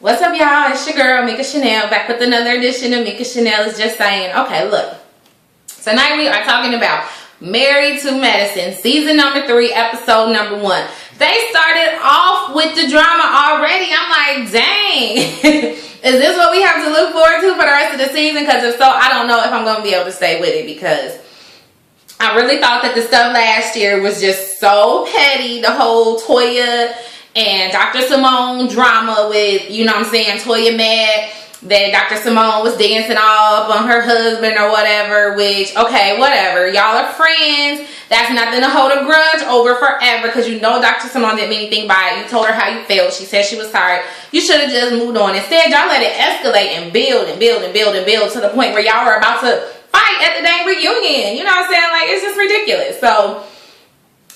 What's up, y'all? It's your girl, Mika Chanel, back with another edition of Mika Chanel is Just Saying. Okay, look. Tonight we are talking about Married to Medicine, season number 3, episode number 1. They started off with the drama already. I'm like, dang. Is this what we have to look forward to for the rest of the season? Because if so, I don't know if I'm going to be able to stay with it, because I really thought that the stuff last year was just so petty. The whole Toya and Dr. Simone drama with, you know what I'm saying, Toya mad that Dr. Simone was dancing all up on her husband or whatever, which, okay, whatever. Y'all are friends. That's nothing to hold a grudge over forever, because you know Dr. Simone didn't mean anything by it. You told her how you felt. She said she was sorry. You should have just moved on. Instead, y'all let it escalate and build and build and build and build to the point where y'all were about to fight at the dang reunion. You know what I'm saying? Like, it's just ridiculous. So,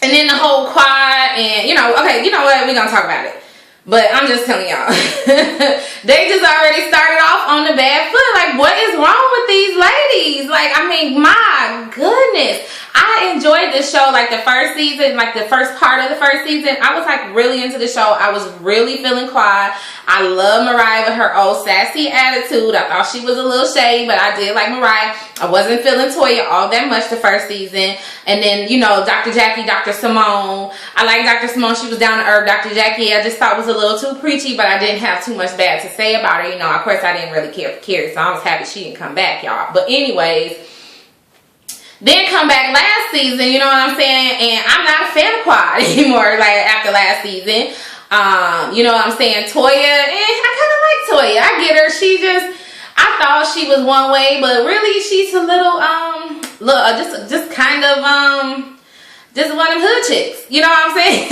and then the whole quad and, you know, okay, you know what? We're going to talk about it. But I'm just telling y'all, they just already started off on the bad foot. Like, what is wrong with these ladies? Like, I mean, my goodness. I enjoyed this show, like the first season, like the first part of the first season. I was like really into the show. I was really feeling Quad. I love Mariah with her old sassy attitude. I thought she was a little shady, but I did like Mariah. I wasn't feeling Toya all that much the first season. And then, you know, Dr. Jackie, Dr. Simone. I like Dr. Simone. She was down to earth. Dr. Jackie, I just thought was a little too preachy, but I didn't have too much bad to say about her. You know, of course, I didn't really care for Carrie, so I was happy she didn't come back, y'all. But anyways, then come back last season, you know what I'm saying? And I'm not a fan of Quad anymore, like after last season. You know what I'm saying? Toya, I kind of like Toya. I get her. She just, I thought she was one way, but really she's a little, just kind of, just one of them hood chicks. You know what I'm saying?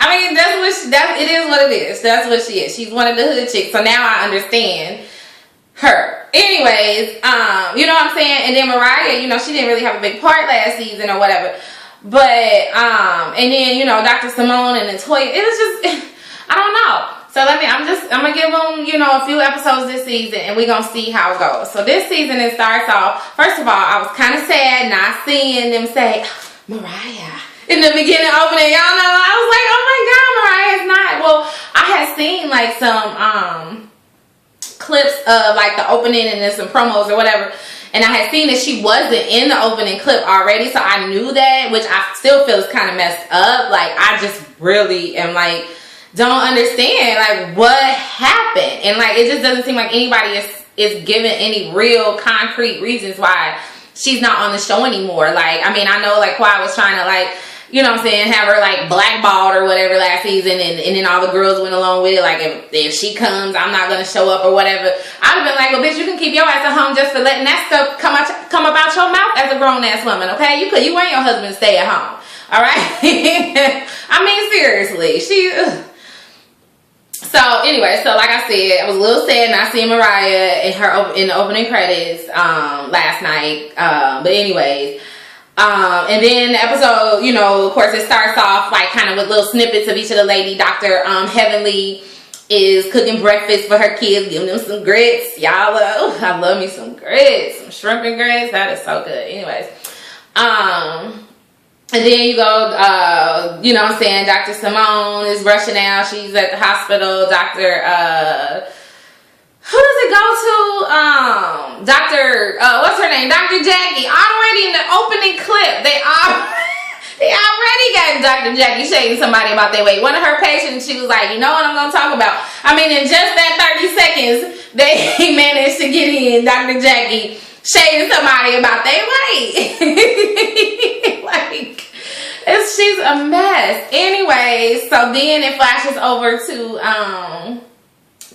I mean, it is what it is. That's what she is. She's one of the hood chicks. So now I understand her. Anyways, you know what I'm saying? And then Mariah, you know, she didn't really have a big part last season or whatever. But, and then, you know, Dr. Simone and then Toya, it was just, I don't know. So I'm going to give them, you know, a few episodes this season and we're going to see how it goes. So this season, it starts off, first of all, I was kind of sad not seeing them say, Mariah, in the beginning opening. Y'all know, I was like, oh my God, Mariah's not. Well, I had seen like some, clips of like the opening and then some promos or whatever, and I had seen that she wasn't in the opening clip already, so I knew that, which I still feel is kind of messed up. Like, I just really am like, don't understand like what happened, and like it just doesn't seem like anybody is giving any real concrete reasons why she's not on the show anymore. Like, I mean, I know like Quad was trying to like, you know what I'm saying, have her like blackballed or whatever last season, and then all the girls went along with it. Like, if she comes, I'm not gonna show up or whatever. I'd have been like, well, bitch, you can keep your ass at home just for letting that stuff come up out your mouth as a grown ass woman, okay? You and your husband stay at home, all right? I mean, seriously, So anyway, so like I said, I was a little sad not seeing Mariah in the opening credits last night. But anyways. And then the episode, you know, of course, it starts off like kind of with little snippets of each of the lady. Dr. Heavenly is cooking breakfast for her kids, giving them some grits. Y'all, I love me some grits, some shrimp and grits. That is so good. Anyways, and then you go, you know what I'm saying, Dr. Simone is rushing out. She's at the hospital. Who does it go to? What's her name? Dr. Jackie. Already in the opening clip, they already got Dr. Jackie shading somebody about their weight. One of her patients, she was like, you know what I'm going to talk about? I mean, in just that 30 seconds, they managed to get in Dr. Jackie shading somebody about their weight. Like, she's a mess. Anyways, so then it flashes over to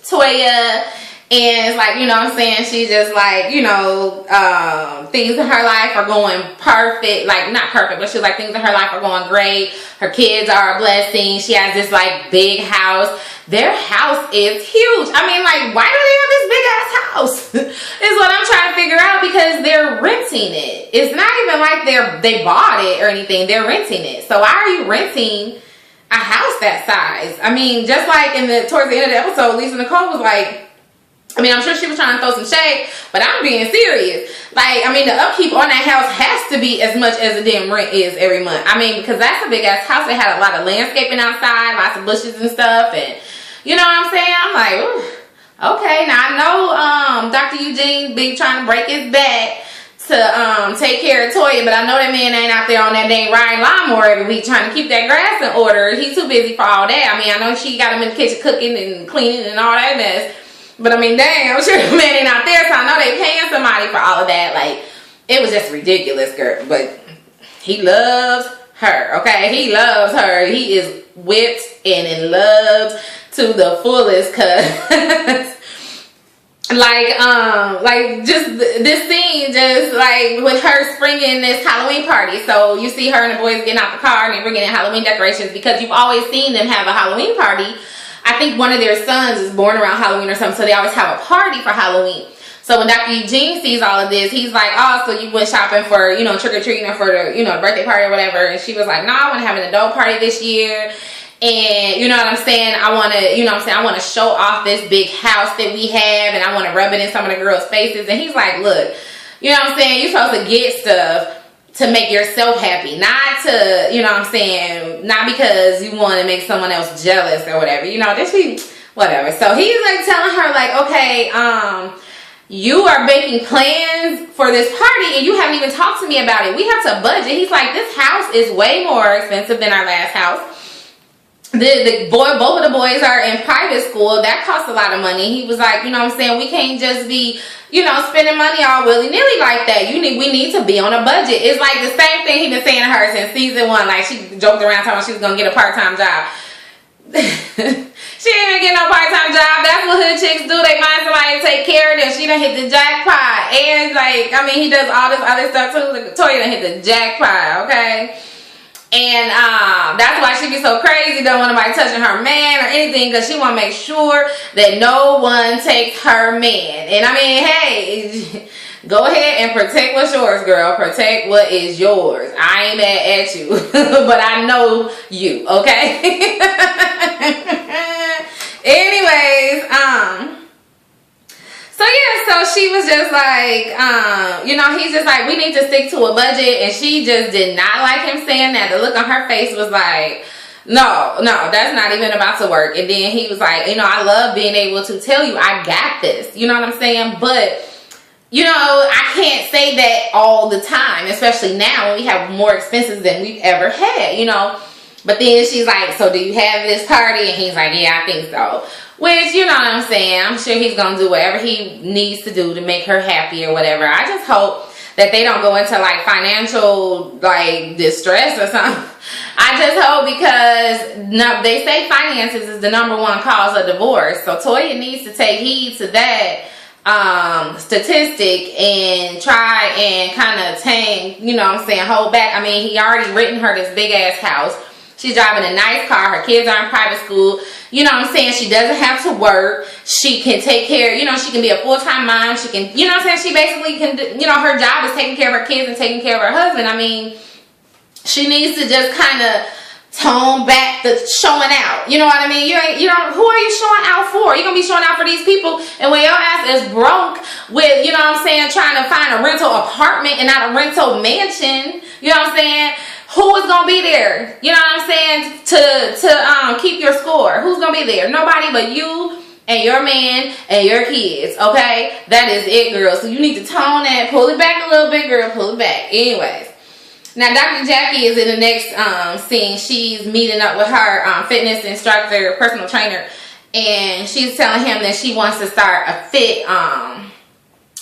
Toya. And it's like, you know what I'm saying, she's just like, you know, things in her life are going perfect. Like, not perfect, but she's like, things in her life are going great. Her kids are a blessing. She has this, like, big house. Their house is huge. I mean, like, why do they have this big-ass house? Is what I'm trying to figure out, because they're renting it. It's not even like they bought it or anything. They're renting it. So why are you renting a house that size? I mean, just like towards the end of the episode, Lisa Nicole was like, I mean, I'm sure she was trying to throw some shade, but I'm being serious. Like, I mean, the upkeep on that house has to be as much as the damn rent is every month. I mean, because that's a big ass house. They had a lot of landscaping outside, lots of bushes and stuff, and You know what I'm saying? I'm like, ooh, okay. Now I know Dr. Eugene be trying to break his back to take care of Toya, but I know that man ain't out there on that dang riding lawnmower every week trying to keep that grass in order. He's too busy for all that. I mean, I know she got him in the kitchen cooking and cleaning and all that mess, but I mean, dang, I'm sure the man ain't out there, so I know they paying somebody for all of that. Like, it was just ridiculous, girl. But he loves her, okay? He loves her. He is whipped and in love to the fullest, cause like just this scene, just like with her springing this Halloween party. So you see her and the boys getting out the car and they're bringing in Halloween decorations, because you've always seen them have a Halloween party. I think one of their sons is born around Halloween or something, so they always have a party for Halloween. So when Dr. Eugene sees all of this, he's like, oh, so you went shopping for, you know, trick-or-treating or for the, you know, birthday party or whatever. And she was like, no, I want to have an adult party this year. And you know what I'm saying? I want to, you know what I'm saying? I want to show off this big house that we have, and I want to rub it in some of the girls' faces. And he's like, look, you know what I'm saying? You're supposed to get stuff to make yourself happy, not to, you know what I'm saying? Not because you want to make someone else jealous or whatever, you know, this be whatever. So he's like telling her like, okay, you are making plans for this party and you haven't even talked to me about it. We have to budget. He's like, this house is way more expensive than our last house. Both of the boys are in private school. That costs a lot of money. He was like, you know what I'm saying? We can't just be, you know, spending money all willy-nilly like that. We need to be on a budget. It's like the same thing he been saying to her since season 1. Like, she joked around talking she was going to get a part-time job. She ain't even get no part-time job. That's what hood chicks do. They find somebody to take care of them. She done hit the jackpot. And, like, I mean, he does all this other stuff, too. Like, Toya done hit the jackpot, okay? And that's why she be so crazy, don't want nobody touching her man or anything, because she want to make sure that no one takes her man. And I mean, hey, go ahead and protect what's yours, girl. Protect what is yours. I ain't mad at you, but I know you, okay? Anyways, so yeah, so she was just like, you know, he's just like, we need to stick to a budget, and she just did not like him saying that. The look on her face was like, no, that's not even about to work. And then he was like, you know, I love being able to tell you I got this, you know what I'm saying? But, you know, I can't say that all the time, especially now when we have more expenses than we've ever had, you know? But then she's like, so do you have this party? And he's like, yeah, I think so. Which, you know what I'm saying, I'm sure he's going to do whatever he needs to do to make her happy or whatever. I just hope that they don't go into, like, financial, like, distress or something. I just hope, because they say finances is the #1 cause of divorce. So Toya needs to take heed to that statistic and try and kind of tame, you know what I'm saying, hold back. I mean, he already written her this big-ass house. She's driving a nice car. Her kids are in private school. You know what I'm saying? She doesn't have to work. She can take care, you know, she can be a full-time mom. She can, you know what I'm saying? She basically can, you know, her job is taking care of her kids and taking care of her husband. I mean, she needs to just kind of tone back the showing out. You know what I mean? You know, who are you showing out for? You're going to be showing out for these people, and when your ass is broke with, you know what I'm saying, trying to find a rental apartment and not a rental mansion, you know what I'm saying? Who is going to be there? You know what I'm saying? To keep your score. Who's going to be there? Nobody but you and your man and your kids, okay? That is it, girl. So you need to tone that. Pull it back a little bit, girl. Pull it back. Anyways. Now, Dr. Jackie is in the next scene. She's meeting up with her fitness instructor, personal trainer. And she's telling him that she wants to start a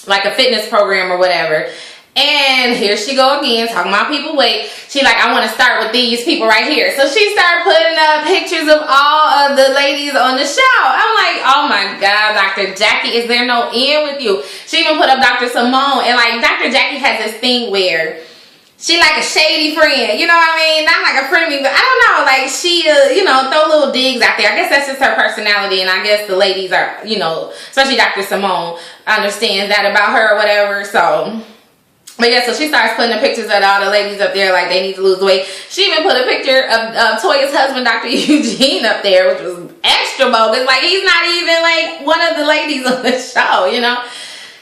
like a fitness program or whatever. And here she go again, talking about people weight. She like, I want to start with these people right here. So she started putting up pictures of all of the ladies on the show. I'm like, oh my God, Dr. Jackie, is there no end with you? She even put up Dr. Simone. And like, Dr. Jackie has this thing where she like a shady friend. You know what I mean? Not like a friend of me, but I don't know. Like she, you know, throw little digs out there. I guess that's just her personality. And I guess the ladies are, you know, especially Dr. Simone, understands that about her or whatever. So... but yeah, so she starts putting the pictures of all the ladies up there like they need to lose weight. She even put a picture of Toya's husband, Dr. Eugene, up there, which was extra bogus. Like, he's not even like one of the ladies on the show, you know?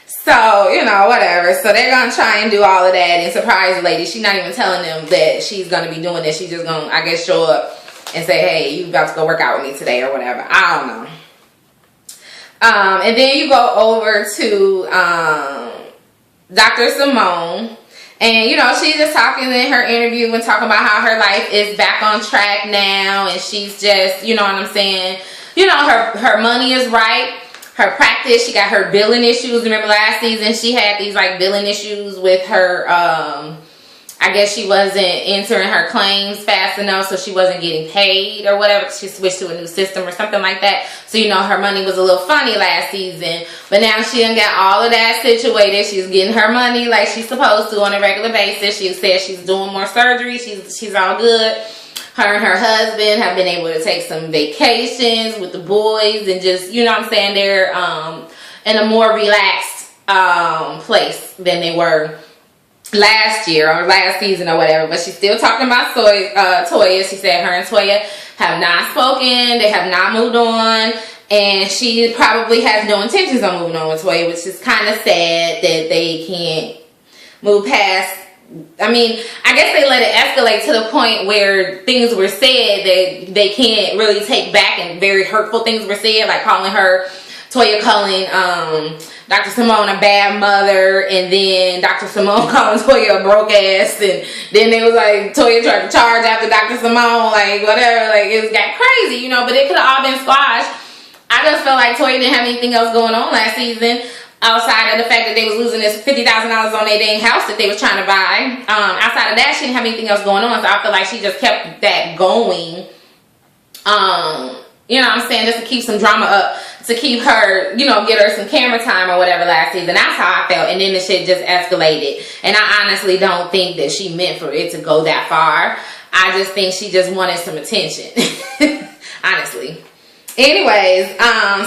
So, you know, whatever. So they're going to try and do all of that and surprise the lady. She's not even telling them that she's going to be doing this. She's just going to, I guess, show up and say, hey, you about to go work out with me today or whatever. I don't know. And then you go over to Dr. Simone. And, you know, she's just talking in her interview and talking about how her life is back on track now. And she's just, you know what I'm saying? You know, her money is right. Her practice, she got her billing issues. Remember last season, she had these, like, billing issues with her, I guess she wasn't entering her claims fast enough, so she wasn't getting paid or whatever. She switched to a new system or something like that. So, you know, her money was a little funny last season. But now she done got all of that situated. She's getting her money like she's supposed to on a regular basis. She said she's doing more surgery. She's all good. Her and her husband have been able to take some vacations with the boys and just, you know what I'm saying, they're in a more relaxed place than they were last year or last season or whatever. But she's still talking about Toya. She said her and Toya have not spoken. They have not moved on. And she probably has no intentions on moving on with Toya, which is kind of sad that they can't move past. I mean, I guess they let it escalate to the point where things were said that they can't really take back, and very hurtful things were said, like Toya calling Dr. Simone a bad mother, and then Dr. Simone calling Toya a broke ass, and then they was like, Toya tried to charge after Dr. Simone, like whatever, like it got crazy, you know, but it could have all been squashed. I just felt like Toya didn't have anything else going on last season, outside of the fact that they was losing this $50,000 on their dang house that they was trying to buy. Outside of that, she didn't have anything else going on, so I feel like she just kept that going. You know what I'm saying, just to keep some drama up, to keep her, you know, get her some camera time or whatever last season. That's how I felt, and then the shit just escalated. And I honestly don't think that she meant for it to go that far. I just think she just wanted some attention, honestly. Anyways,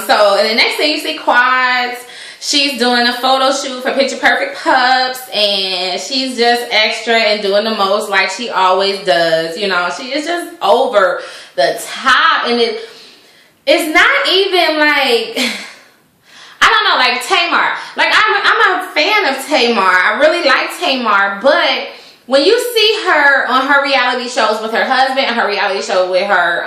so the next thing you see, Quads. She's doing a photo shoot for Picture Perfect Pups, and she's just extra and doing the most like she always does. You know, she is just over the top, and it's not even like, I don't know, like Tamar. Like, I'm a fan of Tamar. I really like Tamar, but when you see her on her reality shows with her husband, and her reality show with her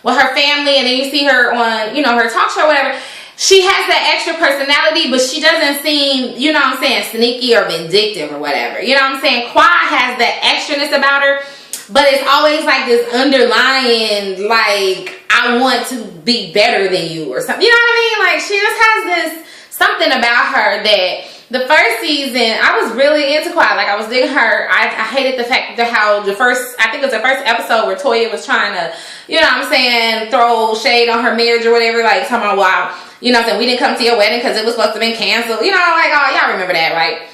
family, and then you see her on, you know, her talk show, whatever, she has that extra personality, but she doesn't seem, you know what I'm saying, sneaky or vindictive or whatever. You know what I'm saying? Quad has that extraness about her, but it's always like this underlying, like, I want to be better than you or something. You know what I mean? Like, she just has this something about her that the first season, I was really into Quad. Like, I was digging her. I hated the fact that how I think it was the first episode where Toya was trying to, you know what I'm saying, throw shade on her marriage or whatever. Like, talking about, wow, you know what I'm saying, we didn't come to your wedding because it was supposed to have been canceled. You know, like, oh, y'all remember that, right?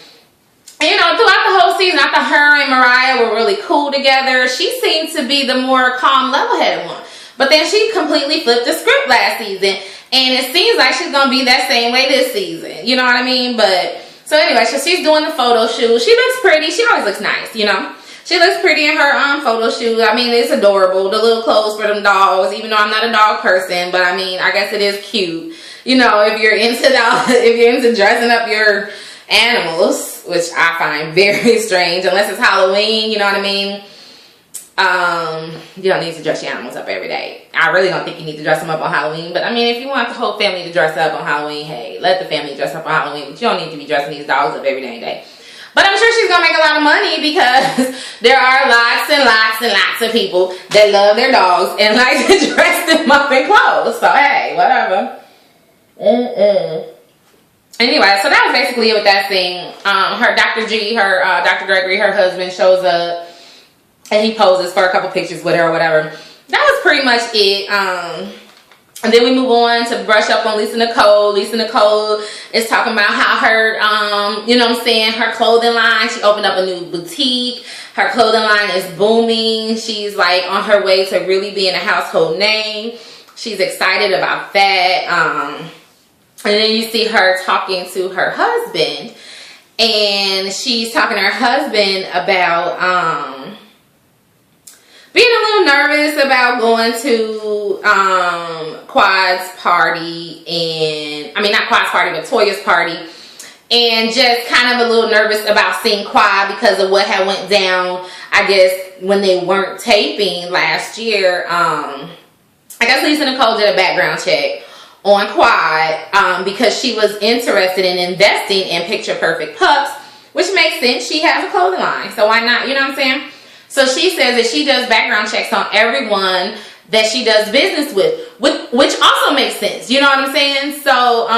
And, you know, throughout the whole season, I thought her and Mariah were really cool together. She seemed to be the more calm, level-headed one. But then she completely flipped the script last season. And it seems like she's going to be that same way this season. You know what I mean? But, so anyway, so she's doing the photo shoot. She looks pretty. She always looks nice, you know. She looks pretty in her photo shoot. I mean, it's adorable. The little clothes for them dogs, even though I'm not a dog person. But, I mean, I guess it is cute. You know, if you're into dressing up your animals, which I find very strange, unless it's Halloween, you know what I mean? You don't need to dress your animals up every day. I really don't think you need to dress them up on Halloween, but I mean, if you want the whole family to dress up on Halloween, hey, let the family dress up on Halloween, but you don't need to be dressing these dogs up every dang day. But I'm sure she's gonna make a lot of money because there are lots and lots and lots of people that love their dogs and like to dress them up in clothes. So hey, whatever. Anyway, so that was basically it with that scene. Her Dr. Gregory, her husband, shows up and he poses for a couple pictures with her or whatever. That was pretty much it. And then we move on to brush up on Lisa Nicole. Lisa Nicole is talking about how her, you know what I'm saying, her clothing line. She opened up a new boutique. Her clothing line is booming. She's like on her way to really being a household name. She's excited about that. And then you see her talking to her husband. And she's talking to her husband about being a little nervous about going to Quad's party, and I mean not Quad's party but Toya's party, and just kind of a little nervous about seeing Quad because of what had went down, I guess, when they weren't taping last year, I guess Lisa Nicole did a background check on Quad because she was interested in investing in Picture Perfect Pups, which makes sense. She has a clothing line, so why not? You know what I'm saying? So she says that she does background checks on everyone that she does business with, which also makes sense. You know what I'm saying? So,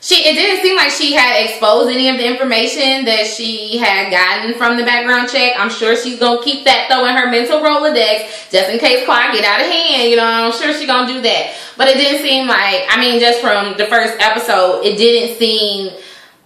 it didn't seem like she had exposed any of the information that she had gotten from the background check. I'm sure she's gonna keep that though in her mental Rolodex, just in case Quad get out of hand. You know, I'm sure she's gonna do that. But it didn't seem like, I mean, just from the first episode, it didn't seem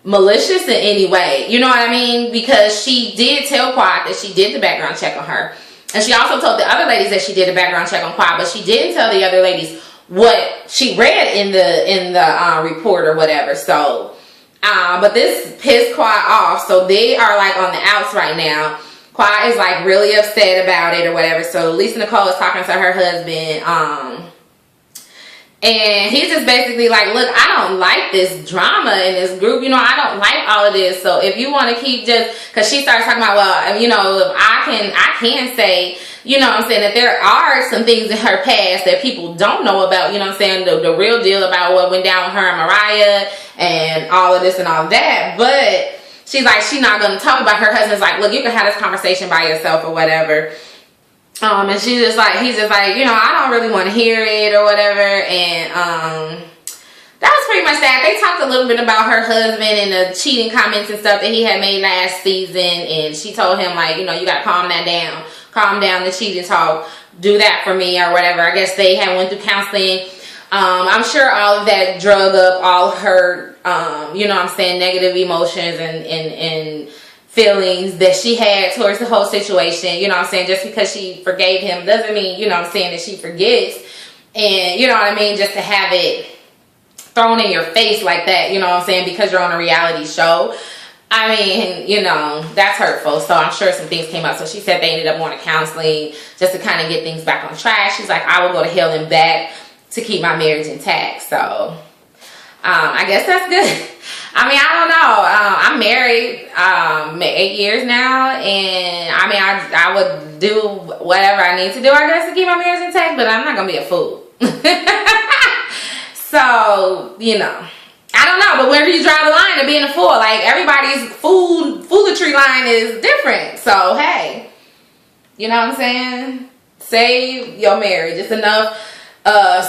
malicious in any way. You know what I mean? Because she did tell Quad that she did the background check on her. And she also told the other ladies that she did a background check on Quad, but she didn't tell the other ladies what she read in the report or whatever. So, but this pissed Quad off. So they are like on the outs right now. Quad is like really upset about it or whatever. So Lisa Nicole is talking to her husband, and he's just basically like, look, I don't like this drama in this group. You know, I don't like all of this. So if you want to keep just, because she starts talking about, well, you know, if I can say, you know what I'm saying, that there are some things in her past that people don't know about, you know what I'm saying, the real deal about what went down with her and Mariah and all of this and all of that. But she's like, she's not going to talk about. Her husband's like, look, you can have this conversation by yourself or whatever. And she's just like, he's just like, you know, I don't really want to hear it or whatever. And that was pretty much that. They talked a little bit about her husband and the cheating comments and stuff that he had made last season. And she told him, like, you know, you got to calm that down. Calm down the cheating talk. Do that for me or whatever. I guess they had went through counseling. I'm sure all of that drug up all her, you know what I'm saying, negative emotions and feelings that she had towards the whole situation. You know what I'm saying? Just because she forgave him doesn't mean, you know what I'm saying, that she forgets. And you know what I mean? Just to have it thrown in your face like that, you know what I'm saying, because you're on a reality show. I mean, you know, that's hurtful. So I'm sure some things came up. So she said they ended up going to counseling just to kind of get things back on track. She's like, I will go to hell and back to keep my marriage intact. So I guess that's good. I mean, I don't know. I'm married 8 years now, and I mean, I would do whatever I need to do, I guess, to keep my marriage intact, but I'm not gonna be a fool. So, you know, I don't know, but where do you draw the line of being a fool? Like, everybody's foolery line is different. So, hey, you know what I'm saying? Save your marriage. It's enough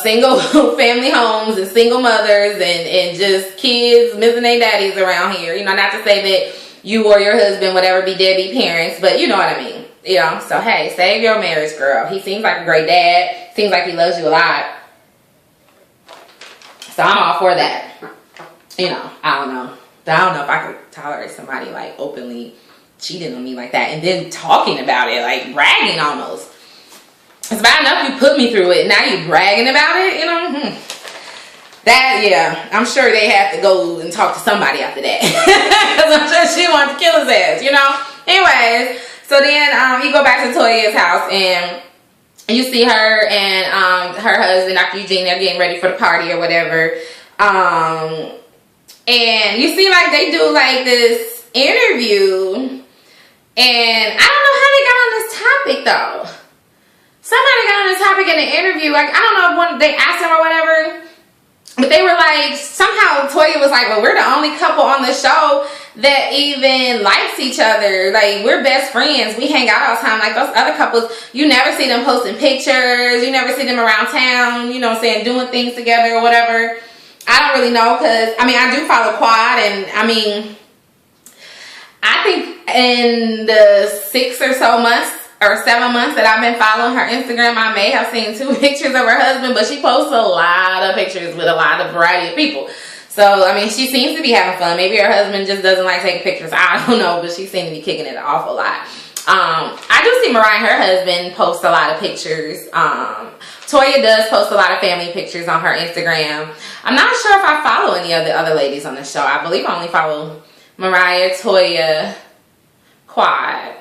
single family homes and single mothers and just kids missing their daddies around here. You know, not to say that you or your husband would ever be deadbeat parents, but you know what I mean. You know, so hey, save your marriage, girl. He seems like a great dad. Seems like he loves you a lot. So I'm all for that. You know, I don't know if I could tolerate somebody like openly cheating on me like that and then talking about it, like bragging almost. It's bad enough you put me through it. Now you bragging about it, you know? That, yeah, I'm sure they have to go and talk to somebody after that. Because I'm sure she wants to kill his ass, you know? Anyways, so then you go back to Toya's house and you see her and her husband, Dr. Eugene, they're getting ready for the party or whatever. And you see like they do like this interview. And I don't know how they got on this topic though. Somebody got on this topic in the interview. Like, I don't know if they asked him or whatever. But they were like, somehow Toya was like, well, we're the only couple on the show that even likes each other. Like, we're best friends. We hang out all the time. Like, those other couples, you never see them posting pictures. You never see them around town, you know what I'm saying, doing things together or whatever. I don't really know because, I mean, I do follow Quad. And, I mean, I think in the 6 or so months, or 7 months that I've been following her Instagram, I may have seen 2 pictures of her husband, but she posts a lot of pictures with a lot of variety of people. So, I mean, she seems to be having fun. Maybe her husband just doesn't like taking pictures. I don't know, but she seems to be kicking it an awful lot. I do see Mariah and her husband post a lot of pictures. Toya does post a lot of family pictures on her Instagram. I'm not sure if I follow any of the other ladies on the show. I believe I only follow Mariah, Toya, Quad.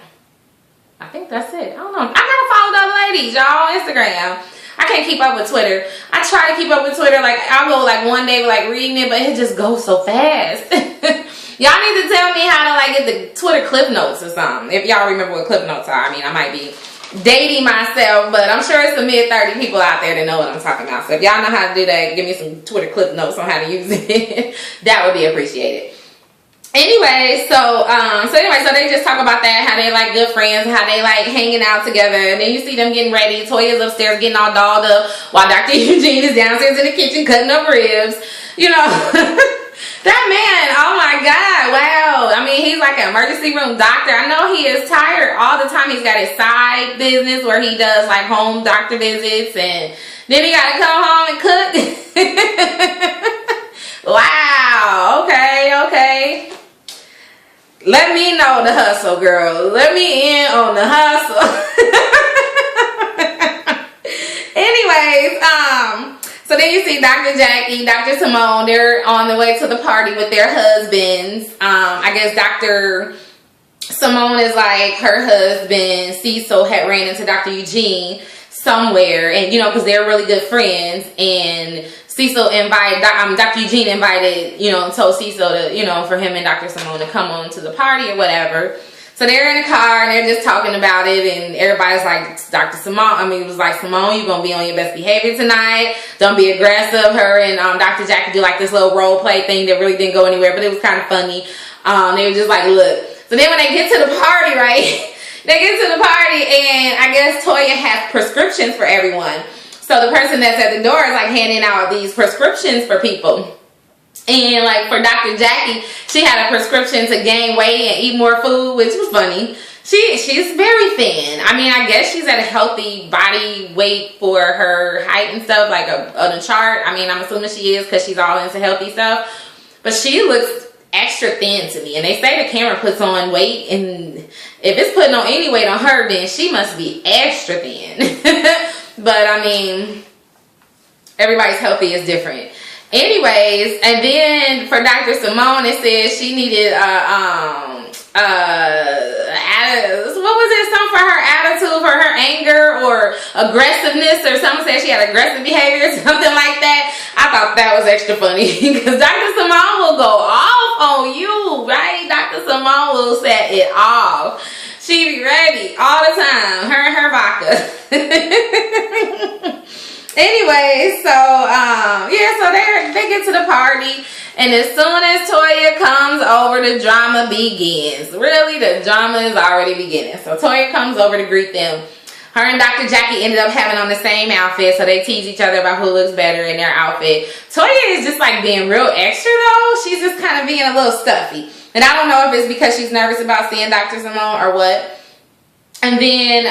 I think that's it. I don't know. I gotta follow the other ladies, y'all, on Instagram. I can't keep up with Twitter. I try to keep up with Twitter. Like, I'll go like one day like reading it, but it just goes so fast. Y'all need to tell me how to like get the Twitter clip notes or something. If y'all remember what clip notes are. I mean, I might be dating myself, but I'm sure it's some mid-30 people out there that know what I'm talking about. So if y'all know how to do that, give me some Twitter clip notes on how to use it. That would be appreciated. Anyway, so they just talk about that, how they like good friends, how they like hanging out together, and then you see them getting ready. Toya's upstairs getting all dolled up while Dr. Eugene is downstairs in the kitchen cutting up ribs. You know, that man, oh my God, wow. I mean, he's like an emergency room doctor. I know he is tired all the time. He's got his side business where he does like home doctor visits, and then he got to come home and cook. Wow, okay. Let me know the hustle, girl. Let me in on the hustle. Anyways, so then you see Dr. Jackie, Dr. Simone, they're on the way to the party with their husbands. I guess Dr. Simone is like her husband, Cecil, had ran into Dr. Eugene somewhere, and you know, because they're really good friends, and Cecil invited, Dr. Eugene invited, you know, told Cecil to, you know, for him and Dr. Simone to come on to the party or whatever. So they're in the car and they're just talking about it, and everybody's like, Dr. Simone, I mean, it was like, Simone, you're going to be on your best behavior tonight. Don't be aggressive. Her and Dr. Jackie do like this little role play thing that really didn't go anywhere, but it was kind of funny. They were just like, look. So then when they get to the party, right, they get to the party, and I guess Toya has prescriptions for everyone. So the person that's at the door is like handing out these prescriptions for people. And like for Dr. Jackie, she had a prescription to gain weight and eat more food, which was funny. She's very thin. I mean, I guess she's at a healthy body weight for her height and stuff, like on a chart. I mean, I'm assuming she is because she's all into healthy stuff. But she looks extra thin to me. And they say the camera puts on weight, and if it's putting on any weight on her, then she must be extra thin. But I mean, everybody's healthy is different. Anyways, and then for Dr. Simone, it says she needed what was it? Something for her attitude, for her anger or aggressiveness, or someone said she had aggressive behavior, something like that. I thought that was extra funny because Dr. Simone will go off on you, right? Dr. Simone will set it off. She be ready all the time. Her and her vodka. Anyway, so so they get to the party, and as soon as Toya comes over, the drama begins. Really, the drama is already beginning. So Toya comes over to greet them. Her and Dr. Jackie ended up having on the same outfit, so they tease each other about who looks better in their outfit. Toya is just like being real extra though. She's just kind of being a little stuffy. And I don't know if it's because she's nervous about seeing Dr. Simone or what. And then,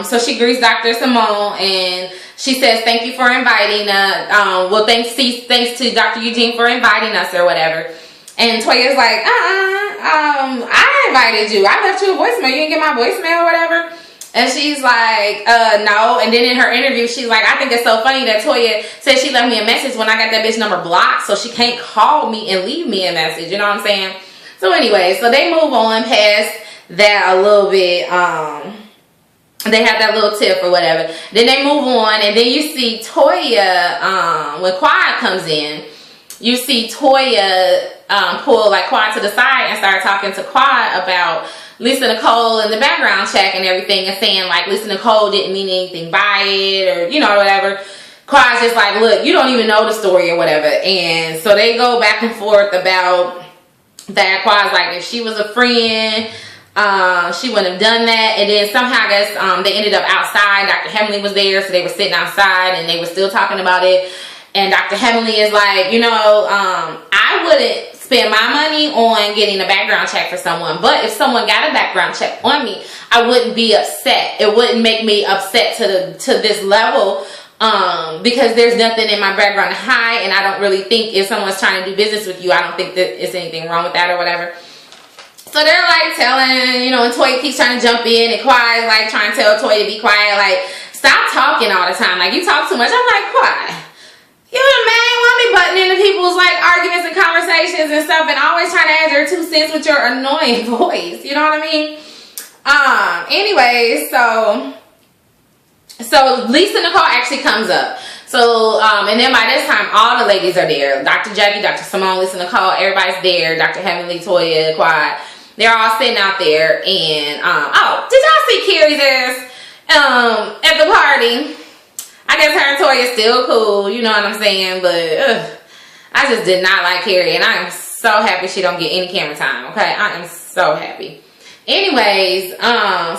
so she greets Dr. Simone, and she says, thank you for inviting us. Well, thanks to Dr. Eugene for inviting us or whatever. And Toya's like, I invited you. I left you a voicemail. You didn't get my voicemail or whatever. And she's like, no. And then in her interview, she's like, I think it's so funny that Toya said she left me a message when I got that bitch number blocked, so she can't call me and leave me a message. You know what I'm saying? So anyway, so they move on past that a little bit. They have that little tip or whatever. Then they move on, and then you see Toya, when Quad comes in, you see Toya pull like Quad to the side and start talking to Quad about Lisa Nicole and the background check and everything, and saying like Lisa Nicole didn't mean anything by it, or you know, whatever. Quad's just like, look, you don't even know the story or whatever. And so they go back and forth about that. Quad's like, if she was a friend, she wouldn't have done that. And then somehow I guess they ended up outside. Dr. Hemley was there, so they were sitting outside and they were still talking about it. And Dr. Hemley is like, you know, I wouldn't spend my money on getting a background check for someone, but if someone got a background check on me, I wouldn't be upset. It wouldn't make me upset to this level, because there's nothing in my background to hide, and I don't really think if someone's trying to do business with you, I don't think that it's anything wrong with that or whatever. So they're like telling, you know, and Toya keeps trying to jump in, and Quiet like trying to tell Toya to be quiet, like, stop talking all the time, like, you talk too much. I'm like, Quiet, you the main one be butting into people's like arguments and conversations and stuff, and always trying to add your 2 cents with your annoying voice, you know what I mean? Anyway, so Lisa Nicole actually comes up. So, and then by this time, all the ladies are there. Dr. Jackie, Dr. Simone, Lisa Nicole, everybody's there. Dr. Heavenly, Toya, Quad. They're all sitting out there. And, oh, did y'all see Carrie's ass at the party? I guess her and Toya still cool, you know what I'm saying? But, I just did not like Carrie. And I am so happy she don't get any camera time, okay? I am so happy. Anyways,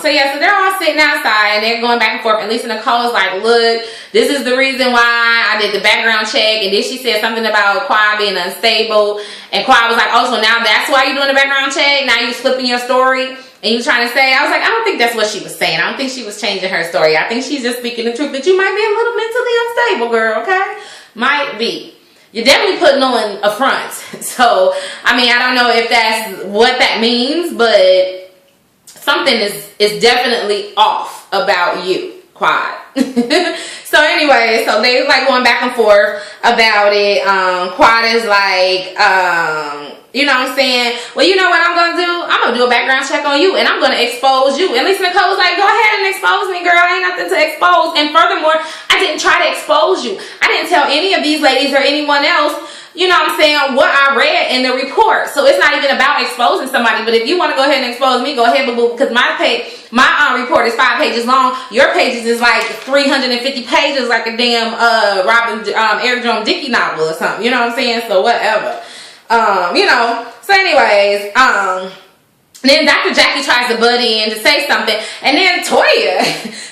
so yeah, so they're all sitting outside and they're going back and forth. And Lisa Nicole's like, look, this is the reason why I did the background check. And then she said something about Quad being unstable. And Quad was like, oh, so now that's why you're doing the background check? Now you flipping your story and you trying to say, I was like, I don't think that's what she was saying. I don't think she was changing her story. I think she's just speaking the truth that you might be a little mentally unstable, girl, okay? Might be. You're definitely putting on a front. So, I mean, I don't know if that's what that means, but something is definitely off about you, Quad. So anyway, so they like going back and forth about it. Quad is like, you know what I'm saying? Well, you know what I'm going to do? I'm going to do a background check on you and I'm going to expose you. And Lisa Nicole was like, go ahead and expose me, girl. Ain't nothing to expose. And furthermore, I didn't try to expose you. I didn't tell any of these ladies or anyone else, you know what I'm saying, what I read in the report. So it's not even about exposing somebody. But if you want to go ahead and expose me, go ahead, boo-boo. Because my report is 5 pages long. Your pages is like 350 pages, like a damn Eric Jerome Dickey novel or something. You know what I'm saying? So whatever. You know. So anyways, then Dr. Jackie tries to butt in to say something, and then Toya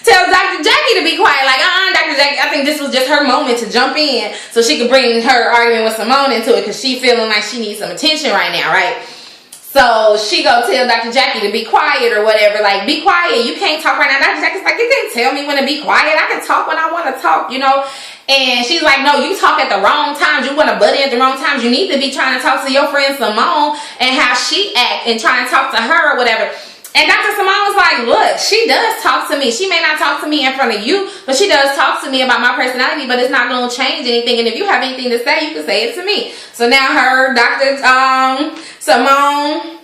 tells Dr. Jackie to be quiet. Like, Dr. Jackie, I think this was just her moment to jump in so she could bring her argument with Simone into it because she feeling like she needs some attention right now, right? So she go tell Dr. Jackie to be quiet or whatever. Like, be quiet. You can't talk right now. Dr. Jackie's like, you can't tell me when to be quiet. I can talk when I want to talk, you know? And she's like, no, you talk at the wrong times. You want to butt in at the wrong times. You need to be trying to talk to your friend Simone and how she act and trying to talk to her or whatever. And Dr. Simone was like, look, she does talk to me. She may not talk to me in front of you, but she does talk to me about my personality, but it's not going to change anything. And if you have anything to say, you can say it to me. So now her, Dr. Simone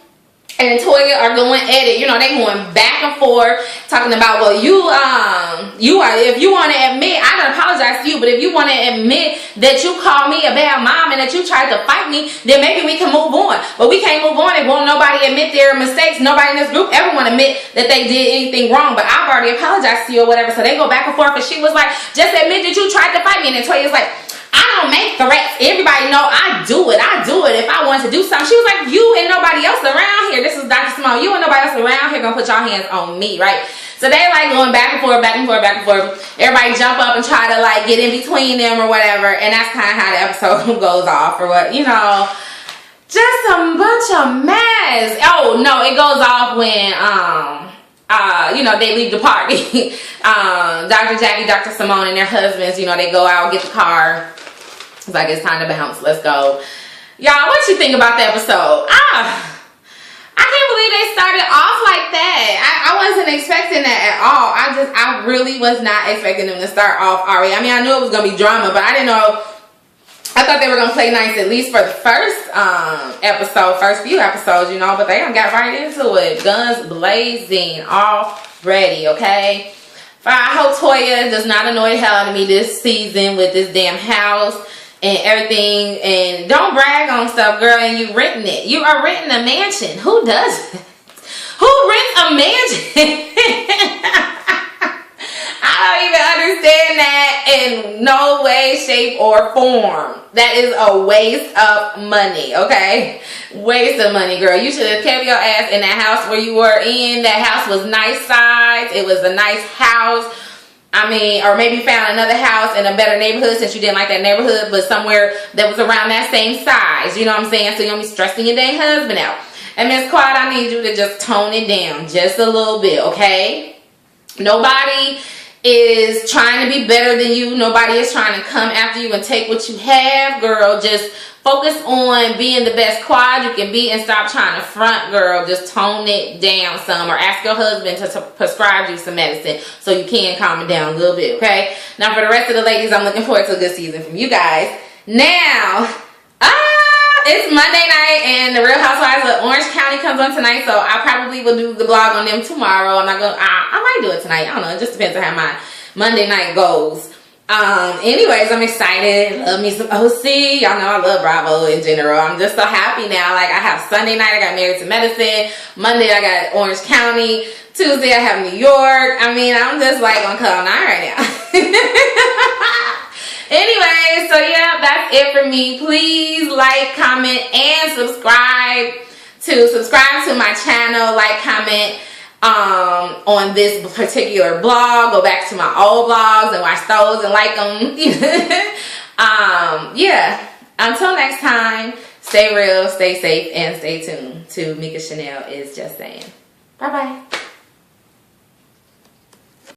and Toya are going at it. You know, they going back and forth talking about, well, you are, if you want to admit, I don't apologize to you, but if you want to admit that you called me a bad mom and that you tried to fight me, then maybe we can move on. But we can't move on if won't nobody admit their mistakes. Nobody in this group ever want to admit that they did anything wrong, but I've already apologized to you or whatever. So they go back and forth, and she was like, just admit that you tried to fight me. And then Toya's like, I don't make threats. Everybody know I do it. I do it if I want to do something. She was like, you and nobody else around here. This is Dr. Simone. You and nobody else around here gonna put your hands on me, right? So they like going back and forth, back and forth, back and forth. Everybody jump up and try to like get in between them or whatever. And that's kind of how the episode goes off or what, you know. Just a bunch of mess. Oh, no, it goes off when, you know, they leave the party. Dr. Jackie, Dr. Simone, and their husbands, you know, they go out, get the car. It's like, it's time to bounce. Let's go. Y'all, what you think about the episode? I can't believe they started off like that. I wasn't expecting that at all. I really was not expecting them to start off already. I mean, I knew it was going to be drama, but I didn't know. I thought they were going to play nice at least for the first first few episodes, you know, but they done got right into it. Guns blazing already, okay? I hope Toya does not annoy the hell out of me this season with this damn house and everything. And don't brag on stuff, girl, and you renting it. You are renting a mansion. Who does it? Who rents a mansion? I don't even understand that in no way, shape, or form. That is a waste of money, okay? Waste of money, girl. You should have kept your ass in that house where you were in. That house was nice size. It was a nice house. I mean, or maybe found another house in a better neighborhood since you didn't like that neighborhood, but somewhere that was around that same size. You know what I'm saying? So you don't be stressing your dang husband out. And Miss Quad, I need you to just tone it down just a little bit, okay? Nobody is trying to be better than you. Nobody is trying to come after you and take what you have, girl. Just focus on being the best Quad you can be and stop trying to front, girl. Just tone it down some, or ask your husband to prescribe you some medicine so you can calm it down a little bit, okay? Now, for the rest of the ladies, I'm looking forward to a good season from you guys. Now, it's Monday night and the Real Housewives of Orange County comes on tonight, so I probably will do the blog on them tomorrow. I'm not gonna. I might do it tonight. I don't know. It just depends on how my Monday night goes. Anyways, I'm excited. Love me some OC. Y'all know I love Bravo in general. I'm just so happy now. Like, I have Sunday night, I got Married to Medicine. Monday, I got Orange County. Tuesday, I have New York. I mean, I'm just like on cloud nine right now. Anyway, so yeah, that's it for me. Please like, comment, and subscribe to my channel. Like, comment on this particular blog. Go back to my old blogs and watch those and like them. Yeah. Until next time, stay real, stay safe, and stay tuned to Mika Chanel Is Just Saying. Bye bye.